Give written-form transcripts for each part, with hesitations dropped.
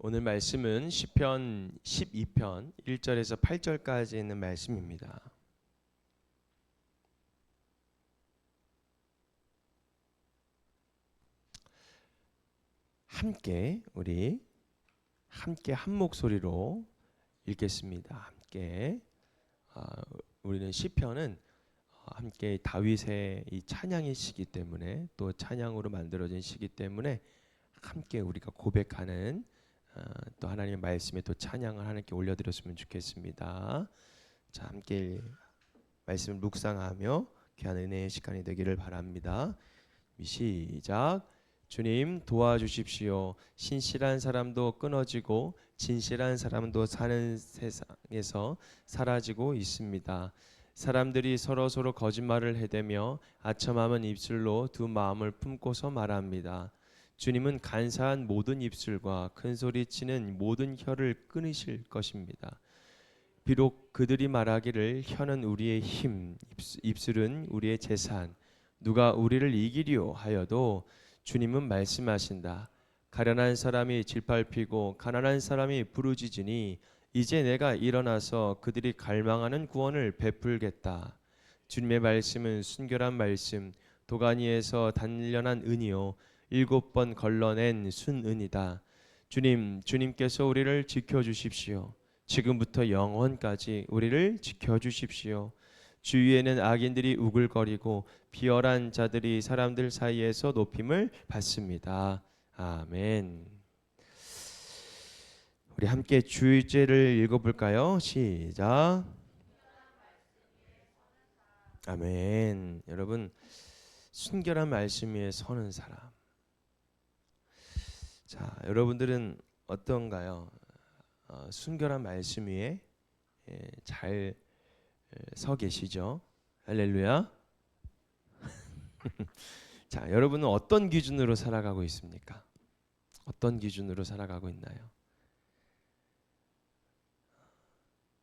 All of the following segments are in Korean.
오늘 말씀은 시편 12편 1절에서 8절까지 있는 말씀입니다. 우리 함께 한 목소리로 읽겠습니다. 함께 우리는 시편은 함께 다윗의 이 찬양의 시기 때문에 또 찬양으로 만들어진 시기 때문에 함께 우리가 고백하는 또 하나님의 말씀에 또 찬양을 하나님께 올려드렸으면 좋겠습니다. 자, 함께 말씀을 묵상하며 귀한 은혜의 시간이 되기를 바랍니다. 시작. 주님 도와주십시오. 신실한 사람도 끊어지고 진실한 사람도 사는 세상에서 사라지고 있습니다. 사람들이 서로 거짓말을 해대며 아첨하는 입술로 두 마음을 품고서 말합니다. 주님은 간사한 모든 입술과 큰소리치는 모든 혀를 끊으실 것입니다. 비록 그들이 말하기를 혀는 우리의 힘, 입술은 우리의 재산, 누가 우리를 이기리요 하여도 주님은 말씀하신다. 가련한 사람이 질팔피고 가난한 사람이 부르짖으니 이제 내가 일어나서 그들이 갈망하는 구원을 베풀겠다. 주님의 말씀은 순결한 말씀, 도가니에서 단련한 은이요 7번 걸러낸 순은이다. 주님께서 우리를 지켜주십시오. 지금부터 영원까지 우리를 지켜주십시오. 주위에는 악인들이 우글거리고 비열한 자들이 사람들 사이에서 높임을 받습니다. 아멘. 우리 함께 주일제를 읽어볼까요? 시작. 아멘. 여러분, 순결한 말씀 위에 서는 사람. 자, 여러분들은 어떤가요? 순결한 말씀 위에 잘 서 계시죠? 할렐루야. 자, 여러분은 어떤 기준으로 살아가고 있습니까? 어떤 기준으로 살아가고 있나요?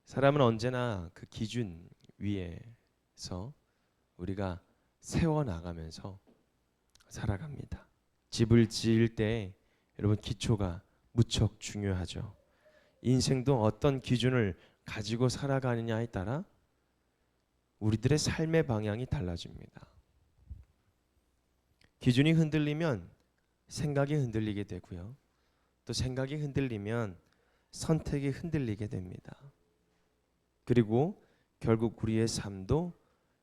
사람은 언제나 그 기준 위에서 우리가 세워나가면서 살아갑니다. 집을 지을 때 여러분 기초가 무척 중요하죠. 인생도 어떤 기준을 가지고 살아가느냐에 따라 우리들의 삶의 방향이 달라집니다. 기준이 흔들리면 생각이 흔들리게 되고요. 또 생각이 흔들리면 선택이 흔들리게 됩니다. 그리고 결국 우리의 삶도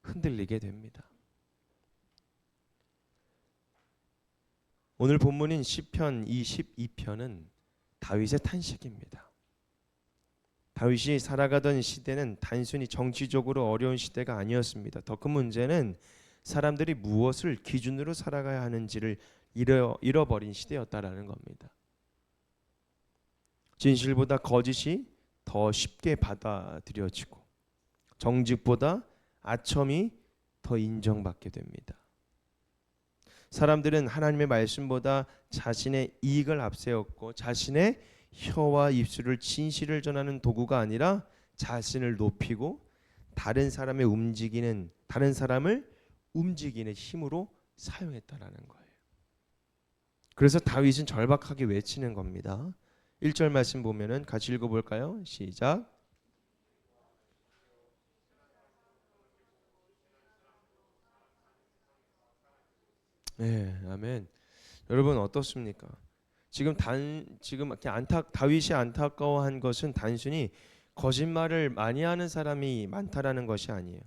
흔들리게 됩니다. 오늘 본문인 시편 22편은 다윗의 탄식입니다. 다윗이 살아가던 시대는 단순히 정치적으로 어려운 시대가 아니었습니다. 더 큰 문제는 사람들이 무엇을 기준으로 살아가야 하는지를 잃어버린 시대였다라는 겁니다. 진실보다 거짓이 더 쉽게 받아들여지고 정직보다 아첨이 더 인정받게 됩니다. 사람들은 하나님의 말씀보다 자신의 이익을 앞세웠고 자신의 혀와 입술을 진실을 전하는 도구가 아니라 자신을 높이고 다른 사람을 움직이는 힘으로 사용했다라는 거예요. 그래서 다윗은 절박하게 외치는 겁니다. 1절 말씀 보면은 같이 읽어볼까요? 시작. 네, 아멘. 여러분 어떻습니까? 지금 다윗이 안타까워한 것은 단순히 거짓말을 많이 하는 사람이 많다라는 것이 아니에요.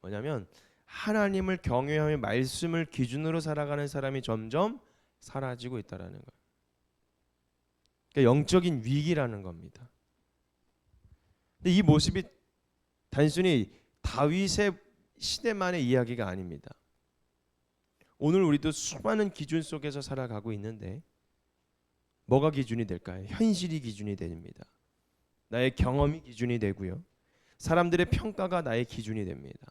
뭐냐면 하나님을 경외하며 말씀을 기준으로 살아가는 사람이 점점 사라지고 있다라는 거예요. 그러니까 영적인 위기라는 겁니다. 근데 이 모습이 단순히 다윗의 시대만의 이야기가 아닙니다. 오늘 우리도 수많은 기준 속에서 살아가고 있는데 뭐가 기준이 될까요? 현실이 기준이 됩니다. 나의 경험이 기준이 되고요. 사람들의 평가가 나의 기준이 됩니다.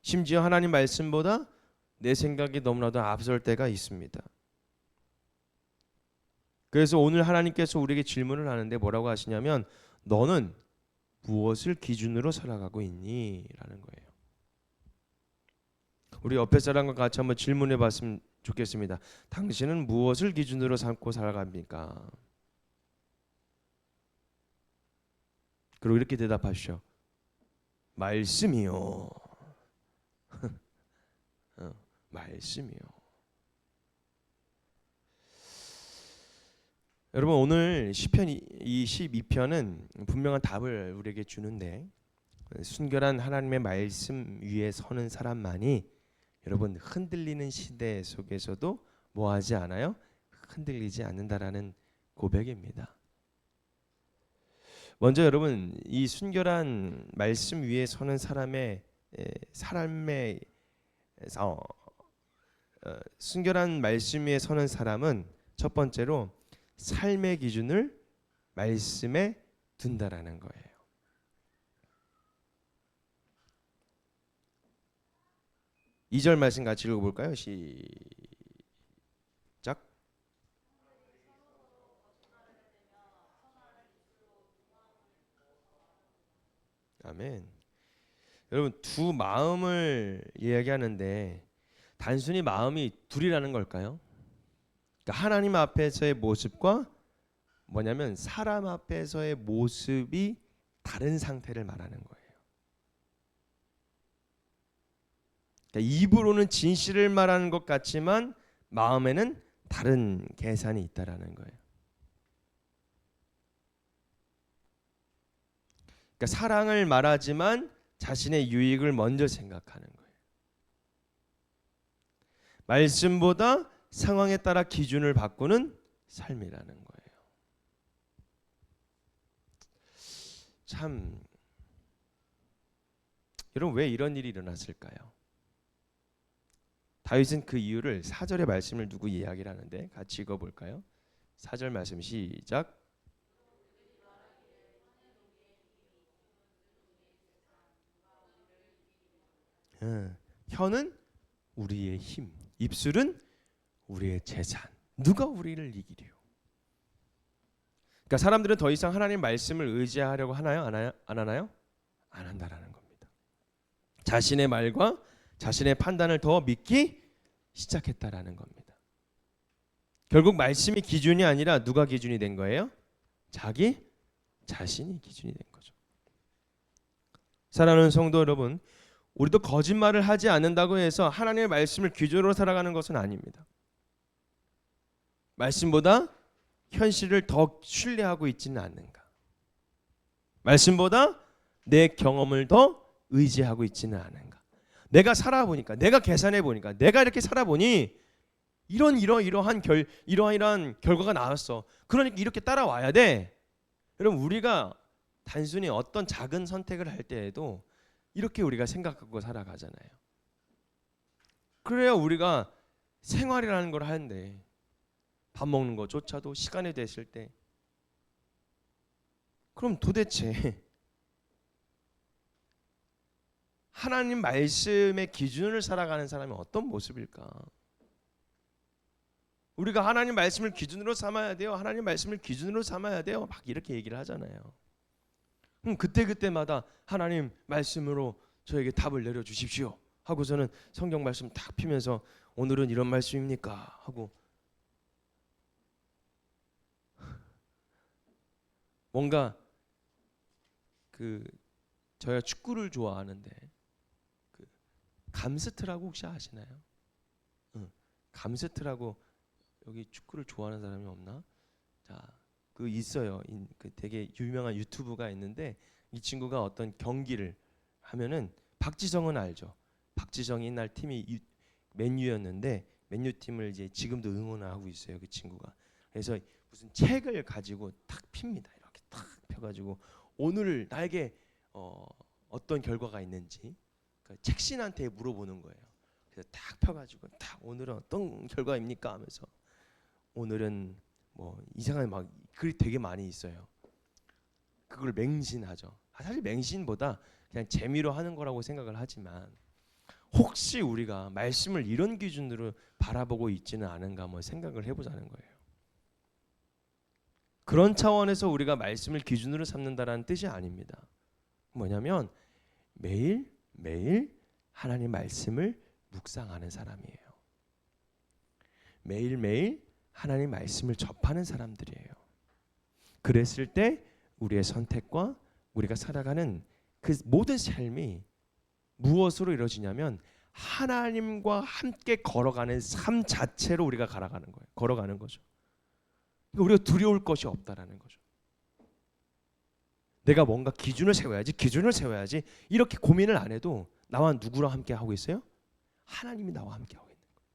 심지어 하나님 말씀보다 내 생각이 너무나도 앞설 때가 있습니다. 그래서 오늘 하나님께서 우리에게 질문을 하는데 뭐라고 하시냐면 너는 무엇을 기준으로 살아가고 있니? 라는 거예요. 우리 옆에 사람과 같이 한번 질문해 봤으면 좋겠습니다. 당신은 무엇을 기준으로 삼고 살아갑니까? 그리고 이렇게 대답하시오. 말씀이요. 말씀이요. 여러분 오늘 시편 22편은 분명한 답을 우리에게 주는데 순결한 하나님의 말씀 위에 서는 사람만이 여러분 흔들리는 시대 속에서도 뭐하지 않아요? 흔들리지 않는다라는 고백입니다. 먼저 여러분 이 순결한 말씀 위에 서는 사람의 순결한 말씀 위에 서는 사람은 첫 번째로 삶의 기준을 말씀에 둔다라는 거예요. 이 절 말씀 같이 읽어볼까요? 시작. 아멘. 여러분 두 마음을 이야기하는데 단순히 마음이 둘이라는 걸까요? 그러니까 하나님 앞에서의 모습과 뭐냐면 사람 앞에서의 모습이 다른 상태를 말하는 거예요. 그러니까 입으로는 진실을 말하는 것 같지만 마음에는 다른 계산이 있다라는 거예요. 그러니까 사랑을 말하지만 자신의 유익을 먼저 생각하는 거예요. 말씀보다 상황에 따라 기준을 바꾸는 삶이라는 거예요. 참 여러분 왜 이런 일이 일어났을까요? 다윗은 그 이유를 4절의 말씀을 두고 이야기를 하는데 같이 읽어볼까요? 4절 말씀 시작. 혀는 우리의 힘, 입술은 우리의 재산. 누가 우리를 이기려? 그러니까 사람들은 더 이상 하나님 말씀을 의지하려고 하나요? 안 하나요? 안 한다라는 겁니다. 자신의 말과 자신의 판단을 더 믿기 시작했다라는 겁니다. 결국 말씀이 기준이 아니라 누가 기준이 된 거예요? 자기 자신이 기준이 된 거죠. 사랑하는 성도 여러분, 우리도 거짓말을 하지 않는다고 해서 하나님의 말씀을 기준으로 살아가는 것은 아닙니다. 말씀보다 현실을 더 신뢰하고 있지는 않는가? 말씀보다 내 경험을 더 의지하고 있지는 않은가? 내가 살아보니까, 내가 계산해보니까, 내가 이렇게 살아보니 이러한 결과가 나왔어. 그러니까 이렇게 따라와야 돼. 여러분 우리가 단순히 어떤 작은 선택을 할 때에도 이렇게 우리가 생각하고 살아가잖아요. 그래야 우리가 생활이라는 걸 하는데 밥 먹는 것조차도 시간이 됐을 때 그럼 도대체 하나님 말씀의 기준을 살아가는 사람이 어떤 모습일까? 우리가 하나님 말씀을 기준으로 삼아야 돼요. 하나님 말씀을 기준으로 삼아야 돼요. 막 이렇게 얘기를 하잖아요. 그때마다 하나님 말씀으로 저에게 답을 내려주십시오 하고서는 성경 말씀 탁 피면서 오늘은 이런 말씀입니까? 하고 뭔가 저희가 축구를 좋아하는데 감스트라고 혹시 아시나요? 감스트라고 여기 축구를 좋아하는 사람이 없나? 자, 있어요. 되게 유명한 유튜브가 있는데 이 친구가 어떤 경기를 하면은 박지성은 알죠. 박지성이 옛날 팀이 맨유였는데 맨유 팀을 이제 지금도 응원하고 있어요. 그 친구가. 그래서 무슨 책을 가지고 탁 핍니다. 이렇게 탁 펴가지고 오늘 나에게 어떤 결과가 있는지 책신한테 물어보는 거예요. 그래서 딱 펴가지고 딱 오늘은 어떤 결과입니까? 하면서 오늘은 뭐 이상한 막 글이 되게 많이 있어요. 그걸 맹신하죠. 사실 맹신보다 그냥 재미로 하는 거라고 생각을 하지만 혹시 우리가 말씀을 이런 기준으로 바라보고 있지는 않은가 한번 생각을 해보자는 거예요. 그런 차원에서 우리가 말씀을 기준으로 삼는다라는 뜻이 아닙니다. 뭐냐면 매일 하나님 말씀을 묵상하는 사람이에요. 매일매일 하나님 말씀을 접하는 사람들이에요. 그랬을 때 우리의 선택과 우리가 살아가는 그 모든 삶이 무엇으로 이루어지냐면 하나님과 함께 걸어가는 삶 자체로 우리가 걸어가는 거죠. 그러니까 우리가 두려울 것이 없다라는 거죠. 내가 뭔가 기준을 세워야지 이렇게 고민을 안 해도 나와 누구랑 함께 하고 있어요? 하나님이 나와 함께 하고 있는 거예요.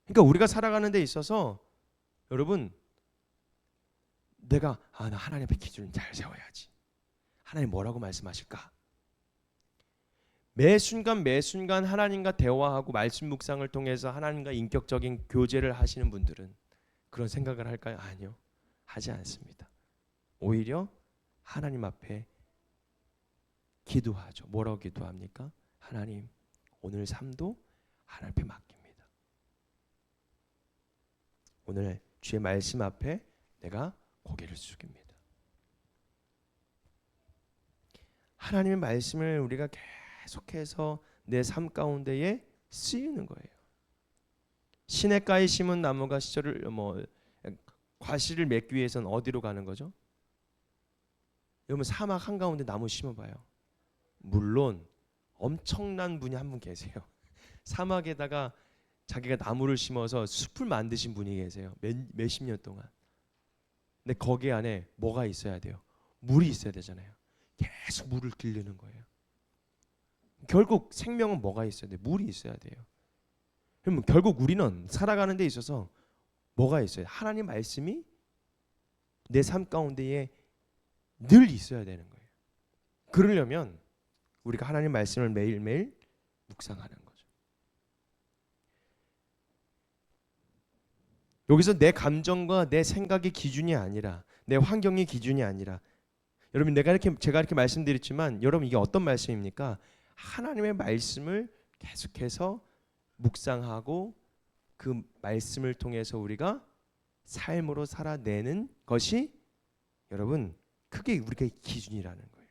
그러니까 우리가 살아가는 데 있어서 여러분 내가 나 하나님 앞에 기준을 잘 세워야지. 하나님 뭐라고 말씀하실까? 매 순간 하나님과 대화하고 말씀 묵상을 통해서 하나님과 인격적인 교제를 하시는 분들은 그런 생각을 할까요? 아니요. 하지 않습니다. 오히려 하나님 앞에 기도하죠. 뭐라고 기도합니까? 하나님, 오늘 삶도 하나님 앞에 맡깁니다. 오늘 주의 말씀 앞에 내가 고개를 숙입니다. 하나님의 말씀을 우리가 계속해서 내 삶 가운데에 쓰이는 거예요. 시냇가에 심은 나무가 과실을 맺기 위해서는 어디로 가는 거죠? 여러분 사막 한가운데 나무 심어봐요. 물론 엄청난 분이 한 분 계세요. 사막에다가 자기가 나무를 심어서 숲을 만드신 분이 계세요. 몇십 년 동안. 근데 거기 안에 뭐가 있어야 돼요? 물이 있어야 되잖아요. 계속 물을 길르는 거예요. 결국 생명은 뭐가 있어야 돼요? 물이 있어야 돼요. 그러면 결국 우리는 살아가는 데 있어서 뭐가 있어요? 하나님 말씀이 내 삶 가운데에 늘 있어야 되는 거예요. 그러려면 우리가 하나님 말씀을 매일매일 묵상하는 거죠. 여기서 내 감정과 내 생각이 기준이 아니라 내 환경이 기준이 아니라 여러분 제가 이렇게 말씀드렸지만 여러분 이게 어떤 말씀입니까? 하나님의 말씀을 계속해서 묵상하고 그 말씀을 통해서 우리가 삶으로 살아내는 것이 여러분 크게 우리가 기준이라는 거예요.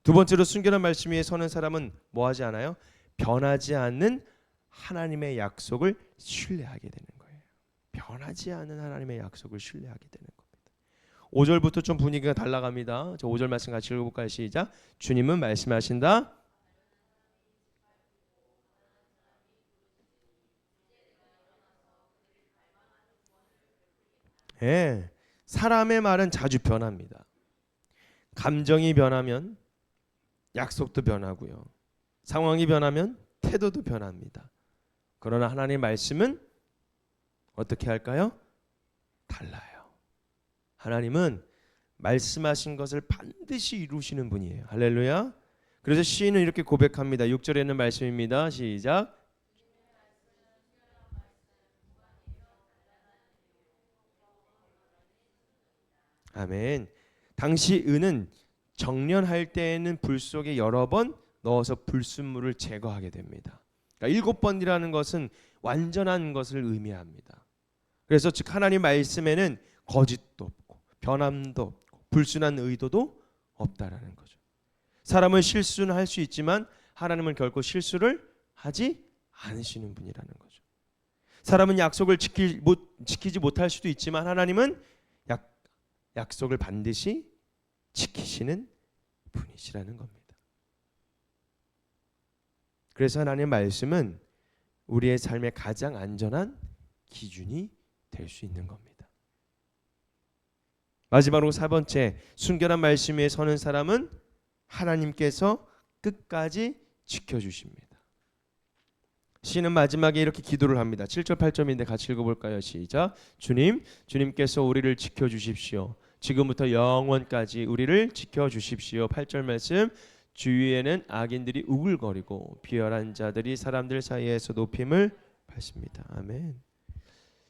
두 번째로 순결한 말씀 위에 서는 사람은 뭐 하지 않아요? 변하지 않는 하나님의 약속을 신뢰하게 되는 거예요. 변하지 않는 하나님의 약속을 신뢰하게 되는 겁니다. 5절부터 좀 분위기가 달라갑니다. 저 5절 말씀 같이 읽어볼까요? 시작. 주님은 말씀하신다. 예, 사람의 말은 자주 변합니다. 감정이 변하면 약속도 변하고요. 상황이 변하면 태도도 변합니다. 그러나 하나님의 말씀은 어떻게 할까요? 달라요. 하나님은 말씀하신 것을 반드시 이루시는 분이에요. 할렐루야. 그래서 시인은 이렇게 고백합니다. 6절에 있는 말씀입니다. 시작. 아멘. 당시 은은 정련할 때에는 불 속에 여러 번 넣어서 불순물을 제거하게 됩니다. 그러니까 7번이라는 것은 완전한 것을 의미합니다. 그래서 즉 하나님 말씀에는 거짓도 없고 변함도 없고 불순한 의도도 없다라는 거죠. 사람은 실수는 할 수 있지만 하나님은 결코 실수를 하지 않으시는 분이라는 거죠. 사람은 약속을 지키지 못할 수도 있지만 하나님은 약속을 반드시 지키시는 분이시라는 겁니다. 그래서 하나님의 말씀은 우리의 삶의 가장 안전한 기준이 될 수 있는 겁니다. 마지막으로 4번째, 순결한 말씀 위에 서는 사람은 하나님께서 끝까지 지켜주십니다. 시는 마지막에 이렇게 기도를 합니다. 7절 8절인데 같이 읽어볼까요? 시작. 주님께서 우리를 지켜주십시오. 지금부터 영원까지 우리를 지켜주십시오. 8절 말씀. 주위에는 악인들이 우글거리고 비열한 자들이 사람들 사이에서 높임을 받습니다. 아멘.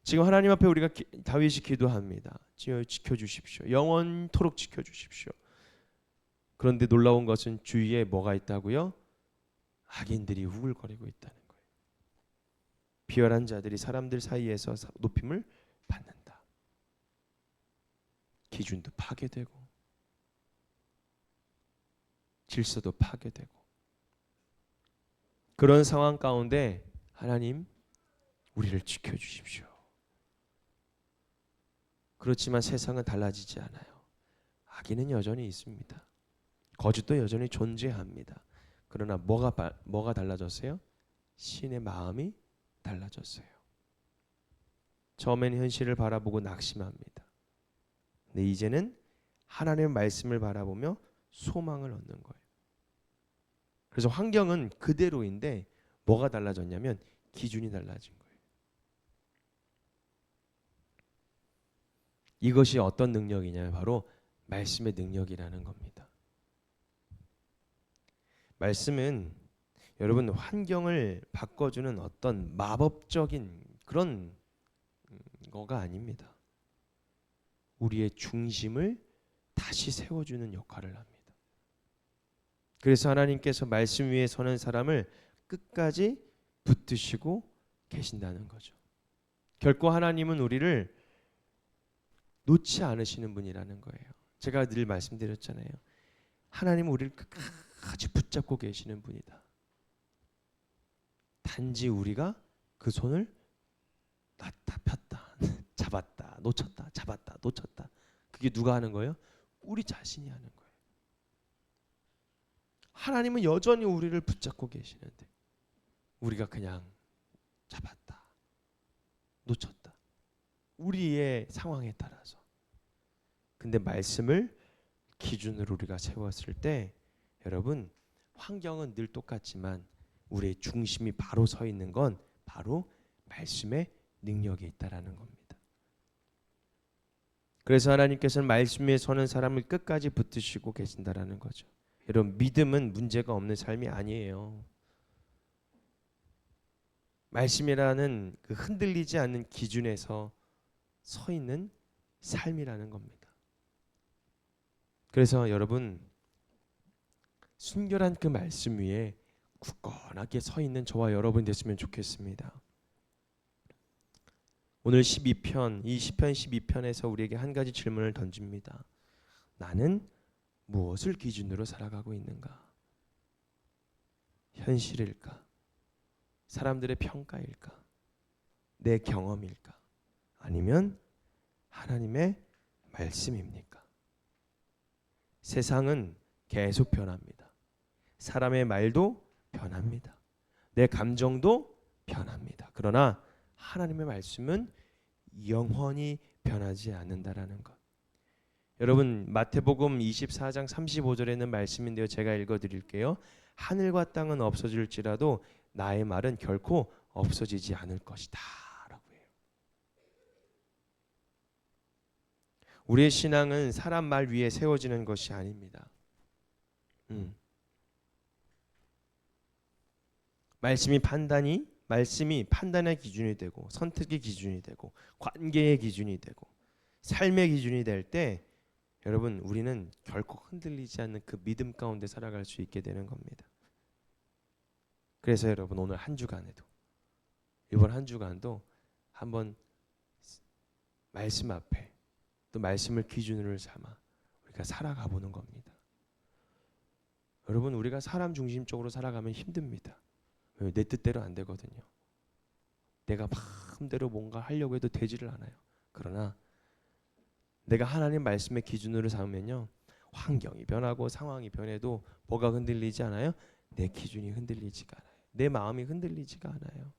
지금 하나님 앞에 우리가 다윗이 기도합니다. 지켜주십시오. 영원토록 지켜주십시오. 그런데 놀라운 것은 주위에 뭐가 있다고요? 악인들이 우글거리고 있다는 거예요. 비열한 자들이 사람들 사이에서 높임을 받는다. 기준도 파괴되고 질서도 파괴되고 그런 상황 가운데 하나님 우리를 지켜주십시오. 그렇지만 세상은 달라지지 않아요. 악인은 여전히 있습니다. 거짓도 여전히 존재합니다. 그러나 뭐가 달라졌어요? 신의 마음이 달라졌어요. 처음에는 현실을 바라보고 낙심합니다. 근데 이제는 하나님의 말씀을 바라보며 소망을 얻는 거예요. 그래서 환경은 그대로인데 뭐가 달라졌냐면 기준이 달라진 거예요. 이것이 어떤 능력이냐? 바로 말씀의 능력이라는 겁니다. 말씀은 여러분 환경을 바꿔주는 어떤 마법적인 그런 거가 아닙니다. 우리의 중심을 다시 세워주는 역할을 합니다. 그래서 하나님께서 말씀 위에 서는 사람을 끝까지 붙드시고 계신다는 거죠. 결코 하나님은 우리를 놓지 않으시는 분이라는 거예요. 제가 늘 말씀드렸잖아요. 하나님은 우리를 끝까지 붙잡고 계시는 분이다. 단지 우리가 그 손을 놨다 폈다 잡았다 놓쳤다 잡았다 놓쳤다. 그게 누가 하는 거예요? 우리 자신이 하는 거예요. 하나님은 여전히 우리를 붙잡고 계시는데 우리가 그냥 잡았다 놓쳤다. 우리의 상황에 따라서. 근데 말씀을 기준으로 우리가 세웠을 때 여러분 환경은 늘 똑같지만 우리의 중심이 바로 서 있는 건 바로 말씀의 능력이 있다라는 겁니다. 그래서 하나님께서는 말씀 위에 서는 사람을 끝까지 붙드시고 계신다라는 거죠. 여러분 믿음은 문제가 없는 삶이 아니에요. 말씀이라는 그 흔들리지 않는 기준에서 서 있는 삶이라는 겁니다. 그래서 여러분 순결한 그 말씀 위에 굳건하게 서 있는 저와 여러분 됐으면 좋겠습니다. 오늘 12편, 이 시편 12편에서 우리에게 한 가지 질문을 던집니다. 나는 무엇을 기준으로 살아가고 있는가? 현실일까? 사람들의 평가일까? 내 경험일까? 아니면 하나님의 말씀입니까? 세상은 계속 변합니다. 사람의 말도 변합니다. 내 감정도 변합니다. 그러나 하나님의 말씀은 영원히 변하지 않는다라는 것. 여러분 마태복음 24장 35절에 있는 말씀인데요. 제가 읽어드릴게요. 하늘과 땅은 없어질지라도 나의 말은 결코 없어지지 않을 것이다 라고 해요. 우리의 신앙은 사람 말 위에 세워지는 것이 아닙니다. 말씀이 판단의 기준이 되고 선택의 기준이 되고 관계의 기준이 되고 삶의 기준이 될 때 여러분 우리는 결코 흔들리지 않는 그 믿음 가운데 살아갈 수 있게 되는 겁니다. 그래서 여러분 오늘 한 주간에도 이번 한 주간도 한번 말씀 앞에 또 말씀을 기준으로 삼아 우리가 살아가 보는 겁니다. 여러분 우리가 사람 중심적으로 살아가면 힘듭니다. 내 뜻대로 안 되거든요. 내가 마음대로 뭔가 하려고 해도 되지를 않아요. 그러나 내가 하나님 말씀의 기준으로 삼으면요. 환경이 변하고 상황이 변해도 뭐가 흔들리지 않아요? 내 기준이 흔들리지가 않아요. 내 마음이 흔들리지가 않아요.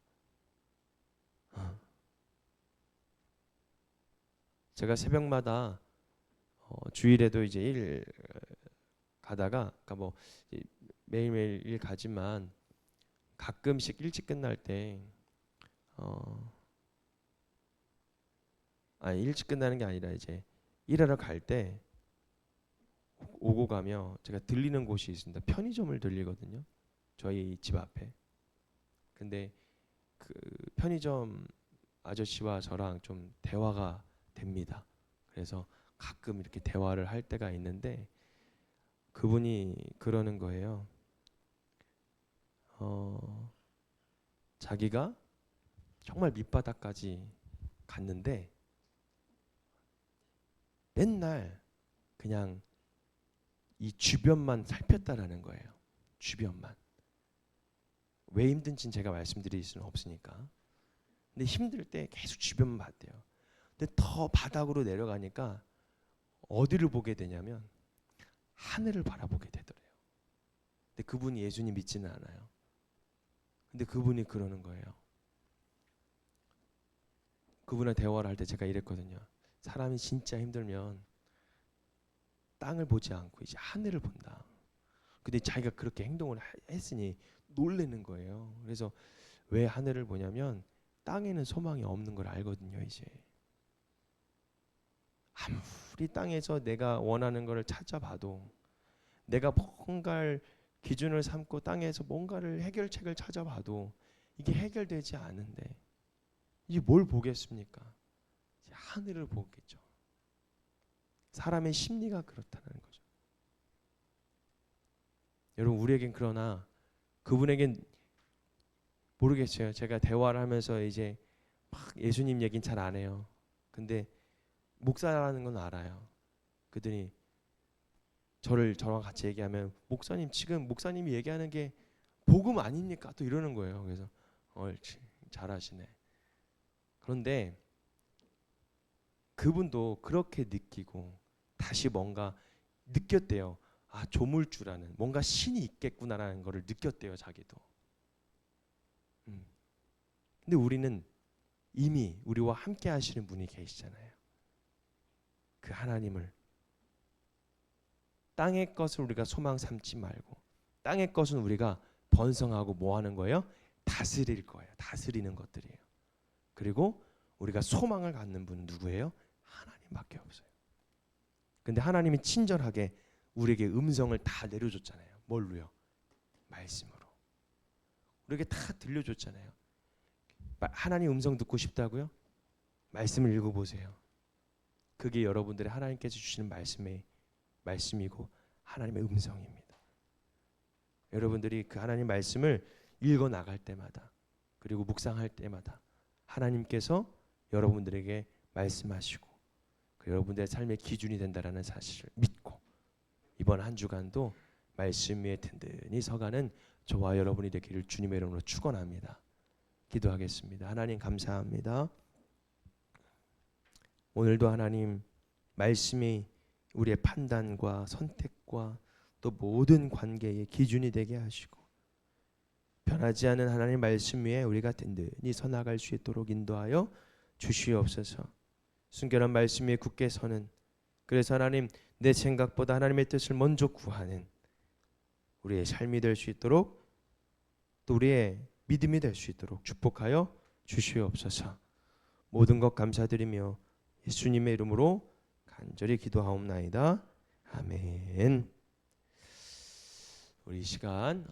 제가 새벽마다 주일에도 이제 일 가다가 그러니까 뭐 매일매일 일 가지만 가끔씩 일찍 끝날 때 일찍 끝나는 게 아니라 이제 일하러 갈 때 오고 가며 제가 들리는 곳이 있습니다. 편의점을 들리거든요. 저희 집 앞에. 근데 그 편의점 아저씨와 저랑 좀 대화가 됩니다. 그래서 가끔 이렇게 대화를 할 때가 있는데 그분이 그러는 거예요. 자기가 정말 밑바닥까지 갔는데 맨날 그냥 이 주변만 살폈다라는 거예요. 주변만. 왜 힘든지는 제가 말씀드릴 수는 없으니까. 근데 힘들 때 계속 주변만 봤대요. 근데 더 바닥으로 내려가니까 어디를 보게 되냐면 하늘을 바라보게 되더래요. 근데 그분이 예수님 믿지는 않아요. 근데 그분이 그러는 거예요. 그분과 대화를 할 때 제가 이랬거든요. 사람이 진짜 힘들면 땅을 보지 않고 이제 하늘을 본다. 근데 자기가 그렇게 행동을 했으니 놀라는 거예요. 그래서 왜 하늘을 보냐면 땅에는 소망이 없는 걸 알거든요. 이제 아무리 땅에서 내가 원하는 것을 찾아봐도, 내가 뭔가를 기준을 삼고 땅에서 뭔가를 해결책을 찾아봐도 이게 해결되지 않은데 이제 뭘 보겠습니까? 이제 하늘을 보겠죠. 사람의 심리가 그렇다는 거죠. 여러분, 우리에겐 그러나 그분에겐 모르겠어요. 제가 대화를 하면서 이제 막 예수님 얘기는 잘 안 해요. 근데 목사라는 건 알아요. 그들이 저랑 같이 얘기하면 목사님, 지금 목사님이 얘기하는 게 복음 아닙니까? 또 이러는 거예요. 그래서 옳지, 잘하시네. 그런데 그분도 그렇게 느끼고 다시 뭔가 느꼈대요. 아, 조물주라는 뭔가 신이 있겠구나라는 거를 느꼈대요. 자기도. 근데 우리는 이미 우리와 함께 하시는 분이 계시잖아요. 그 하나님을, 땅의 것을 우리가 소망 삼지 말고 땅의 것은 우리가 번성하고 뭐 하는 거예요? 다스릴 거예요. 다스리는 것들이에요. 그리고 우리가 소망을 갖는 분은 누구예요? 하나님밖에 없어요. 근데 하나님이 친절하게 우리에게 음성을 다 내려줬잖아요. 뭘로요? 말씀으로. 우리에게 다 들려줬잖아요. 하나님 음성 듣고 싶다고요? 말씀을 읽어보세요. 그게 여러분들의 하나님께서 주시는 말씀이고 하나님의 음성입니다. 여러분들이 그 하나님 말씀을 읽어 나갈 때마다, 그리고 묵상할 때마다 하나님께서 여러분들에게 말씀하시고 그 여러분들의 삶의 기준이 된다라는 사실을 믿고 이번 한 주간도 말씀 위에 든든히 서가는 저와 여러분이 되기를 주님의 이름으로 축원합니다. 기도하겠습니다. 하나님, 감사합니다. 오늘도 하나님 말씀이 우리의 판단과 선택과 또 모든 관계의 기준이 되게 하시고 변하지 않은 하나님 말씀 위에 우리가 든든히 서 나갈 수 있도록 인도하여 주시옵소서. 순결한 말씀 위에 굳게 서는, 그래서 하나님 내 생각보다 하나님의 뜻을 먼저 구하는 우리의 삶이 될 수 있도록, 또 우리의 믿음이 될 수 있도록 축복하여 주시옵소서. 모든 것 감사드리며 예수님의 이름으로 간절히 기도하옵나이다. 아멘. 우리 이 시간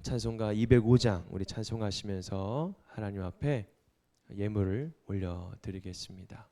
찬송가 205장 우리 찬송하시면서 하나님 앞에 예물을 올려드리겠습니다.